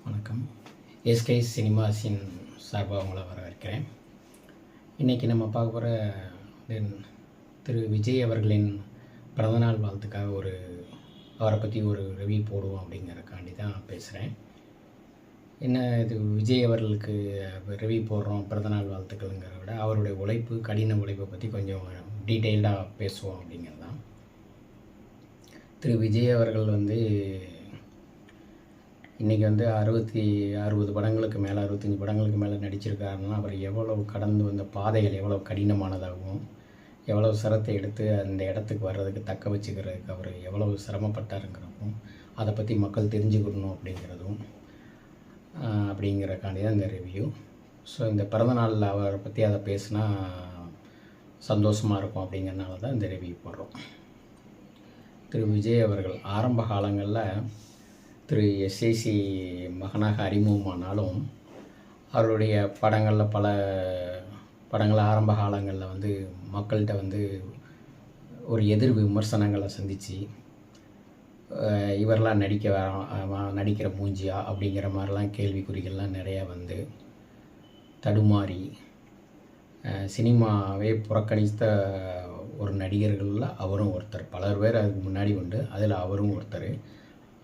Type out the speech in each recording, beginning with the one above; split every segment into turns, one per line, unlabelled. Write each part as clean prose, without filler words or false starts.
வணக்கம். எஸ்கே சினிமாஸின் சார்பாக உங்களை வரவேற்கிறேன். இன்றைக்கி நம்ம பார்க்க போகிற திரு விஜய் அவர்களின் பிறந்தநாள் வாழ்த்துக்காக அவரை பற்றி ஒரு ரிவ்யூ போடுவோம் அப்படிங்கிறக்காண்டி தான் பேசுகிறேன். என்ன இது விஜய் அவர்களுக்கு ரிவ்யூ போடுறோம் பிறந்தநாள் வாழ்த்துக்கள்ங்கிறத விட அவருடைய உழைப்பு, கடின உழைப்பை பற்றி கொஞ்சம் டீட்டெயில்டாக பேசுவோம் அப்படிங்கிறது தான். திரு விஜய் அவர்கள் இன்றைக்கி 60 படங்களுக்கு மேலே 65 படங்களுக்கு மேலே நடிச்சிருக்காருன்னா அவர் எவ்வளவு கடந்து வந்த பாதைகள் எவ்வளோ கடினமானதாகவும், எவ்வளவு சிரத்தை எடுத்து அந்த இடத்துக்கு வர்றதுக்கு தக்க வச்சுக்கிறதுக்கு அவர் எவ்வளவு சிரமப்பட்டாருங்கிறதும், அதை பற்றி மக்கள் தெரிஞ்சுக்கணும் அப்படிங்கிறக்காண்டி தான் இந்த ரிவ்யூ. ஸோ இந்த பிறந்தநாளில் அவரை பற்றி அதை பேசினா சந்தோஷமாக இருக்கும் அப்படிங்கிறனால தான் இந்த ரிவ்யூ போடுறோம். திரு விஜய் அவர்கள் ஆரம்ப காலங்களில் திரு எஸ்ஏசி மகனாக அறிமுகமானாலும் அவருடைய படங்களில் பல படங்கள் ஆரம்ப காலங்களில் மக்கள்கிட்ட ஒரு எதிர் விமர்சனங்களை சந்தித்து இவரெலாம் நடிக்கிற மூஞ்சியா அப்படிங்கிற மாதிரிலாம் கேள்விக்குறிகள்லாம் நிறையா தடுமாறி சினிமாவே புறக்கணித்த ஒரு நடிகர்களில் அவரும் ஒருத்தர். பலர் பேர் அதுக்கு முன்னாடி உண்டு, அதில் அவரும் ஒருத்தர்.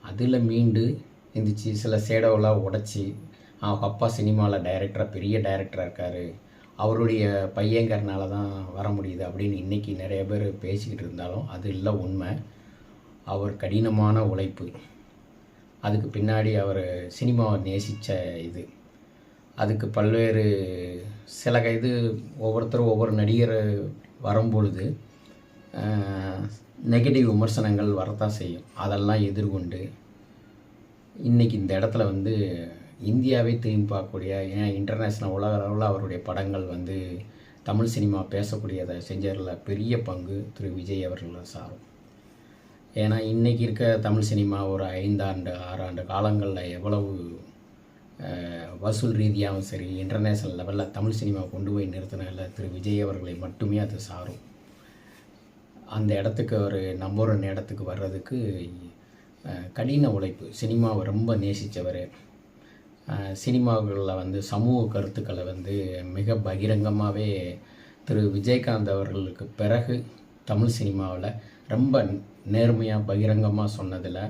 அதில் மீண்டு எந்திரிச்சு சில சேடவெல்லாம் உடச்சி அவங்க அப்பா சினிமாவில் பெரிய டைரக்டராக இருக்கார், அவருடைய பையங்கிறனால தான் வர முடியுது அப்படின்னு இன்றைக்கி நிறைய பேர் பேசிக்கிட்டு இருந்தாலும் அது இல்லை உண்மை. அவர் கடினமான உழைப்பு, அதுக்கு பின்னாடி அவர் சினிமாவை நேசித்த அதுக்கு பல்வேறு ஒவ்வொருத்தரும் ஒவ்வொரு நடிகர் வரும்பொழுது நெகட்டிவ் விமர்சனங்கள் வரத்தான் செய்யும். அதெல்லாம் எதிர்கொண்டு இன்றைக்கி இந்த இடத்துல இந்தியாவே திரும்பி பார்க்கக்கூடிய, ஏன்னா இன்டர்நேஷ்னல் உலக அளவில் அவருடைய படங்கள் தமிழ் சினிமா பேசக்கூடியதை செஞ்சதில் பெரிய பங்கு திரு விஜய் அவர்கள் சாரும். ஏன்னா இன்றைக்கி இருக்க தமிழ் சினிமா ஒரு 5 6 காலங்களில் எவ்வளவு வசூல் ரீதியாகவும் சரி இன்டர்நேஷ்னல் லெவலில் தமிழ் சினிமா கொண்டு போய் நிறுத்தினால திரு விஜய் அவர்களை மட்டுமே அது சாரும். அந்த இடத்துக்கு ஒரு நம்பர் 1 இடத்துக்கு வர்றதுக்கு கடின உழைப்பு. சினிமாவை ரொம்ப நேசித்தவர். சினிமாக்களில் சமூக கருத்துக்களை மிக பகிரங்கமாகவே திரு விஜயகாந்த் அவர்களுக்கு பிறகு தமிழ் சினிமாவில் ரொம்ப நேர்மையாக பகிரங்கமாக சொன்னதில்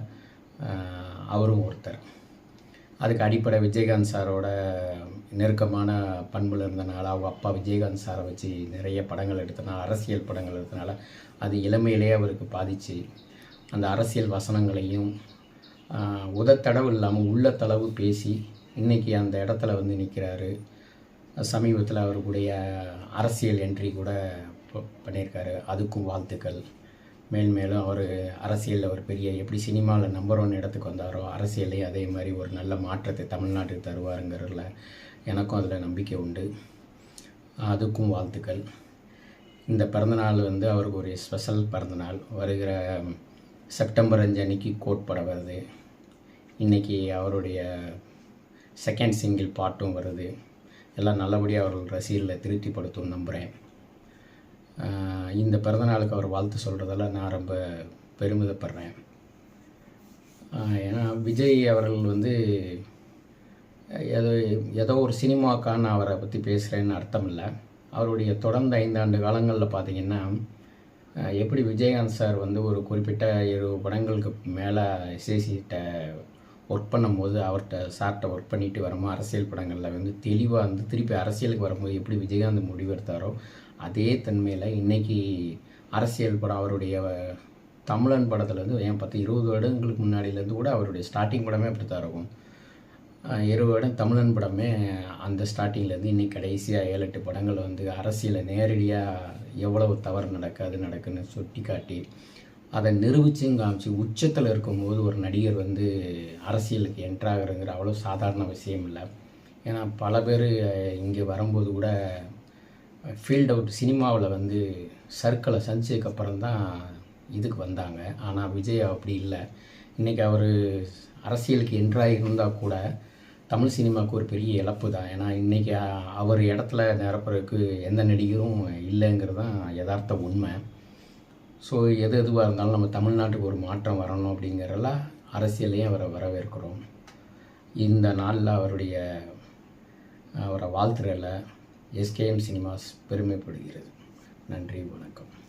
அவரும் ஒருத்தர். அதுக்கு அடிப்படை விஜயகாந்த் சாரோட நெருக்கமான பண்புகள் இருந்தனால, அவங்க அப்பா விஜயகாந்த் சாரை வச்சு நிறைய படங்கள் எடுத்தனால, அரசியல் படங்கள் எடுத்தனால அது இளமையிலேயே அவருக்கு பாதித்து அந்த அரசியல் வசனங்களையும் உதத்தளவு இல்லாமல் உள்ளத்தளவு பேசி இன்றைக்கி அந்த இடத்துல நிற்கிறாரு. சமீபத்தில் அவருடைய அரசியல் என்ட்ரி கூட பண்ணியிருக்காரு. அதுக்கும் வாழ்த்துக்கள். மேலும் அவர் அரசியலில் ஒரு பெரிய எப்படி சினிமாவில் நம்பர் 1 இடத்துக்கு வந்தாரோ அரசியலே அதே மாதிரி ஒரு நல்ல மாற்றத்தை தமிழ்நாட்டுக்கு தருவாருங்கிறதுல எனக்கும் அதில் நம்பிக்கை உண்டு. அதுக்கும் வாழ்த்துக்கள். இந்த பிறந்தநாள் அவருக்கு ஒரு ஸ்பெஷல் பிறந்தநாள். வருகிற செப்டம்பர் 5 அன்றைக்கி கோட் படம் வருது. இன்றைக்கி அவருடைய செகண்ட் சிங்கிள் பாட்டும் வருது. எல்லாம் நல்லபடியாக அவர்கள் ரசிகர்களை திருப்திப்படுத்தும் நம்புகிறேன். இந்த பிறந்தநாளுக்கு அவர் வாழ்த்து சொல்கிறதால நான் ரொம்ப பெருமிதப்படுறேன். ஏன்னா விஜய் அவர்கள் ஏதோ ஒரு சினிமாக்கான அவரை பற்றி பேசுகிறேன்னு அர்த்தம் இல்லை. அவருடைய தொடர்ந்து 5 ஆண்டு காலங்களில் பார்த்திங்கன்னா எப்படி விஜயகாந்த் சார் ஒரு குறிப்பிட்ட 7 படங்களுக்கு மேலே எஸ்ஏசிட்ட ஒர்க் பண்ணும்போது சார்கிட்ட ஒர்க் பண்ணிட்டு வரும்போது அரசியல் படங்களில் தெளிவாக திருப்பி அரசியலுக்கு வரும்போது எப்படி விஜயகாந்த் முடிவெடுத்தாரோ அதே தன்மையில் இன்றைக்கி அரசியல் படம் அவருடைய தமிழன் படத்தில் ஏன் 10-20 வருடங்களுக்கு முன்னாடியிலேருந்து கூட அவருடைய ஸ்டார்டிங் படமே அப்படி தான் இருக்கும். 20 வருடம் தமிழன் படமே அந்த ஸ்டார்டிங்லேருந்து இன்றைக்கி கடைசியாக 7-8 படங்கள் அரசியலை நேரடியாக எவ்வளவு தவறு நடக்குன்னு சுட்டி காட்டி அதை நிரூபிச்சும் காமிச்சு உச்சத்தில் இருக்கும்போது ஒரு நடிகர் அரசியலுக்கு என்ட்ராகிறங்கிற அவ்வளோ சாதாரண விஷயம் இல்லை. ஏன்னா பல பேர் இங்கே வரும்போது கூட ஃபீல்ட் அவுட் சினிமாவில் சர்க்கிளை சந்திச்சதுக்கப்புறம் தான் இதுக்கு வந்தாங்க. ஆனால் விஜய் அப்படி இல்லை. இன்றைக்கி அவர் அரசியலுக்கு என்ட்ராகி இருந்தால் கூட தமிழ் சினிமாவுக்கு ஒரு பெரிய இழப்பு தான். ஏன்னா இன்றைக்கி அவர் இடத்துல நிரப்புறதுக்கு எந்த நடிகரும் இல்லைங்கிறது தான் யதார்த்த உண்மை. ஸோ எதுவாக இருந்தாலும் நம்ம தமிழ்நாட்டுக்கு ஒரு மாற்றம் வரணும் அப்படிங்கிறதெல்லாம் அரசியலையும் அவரை வரவேற்கிறோம். இந்த நாளில் அவரை வாழ்த்துறல எஸ்கேஎம் சினிமாஸ் பெருமைப்படுகிறது. நன்றி, வணக்கம்.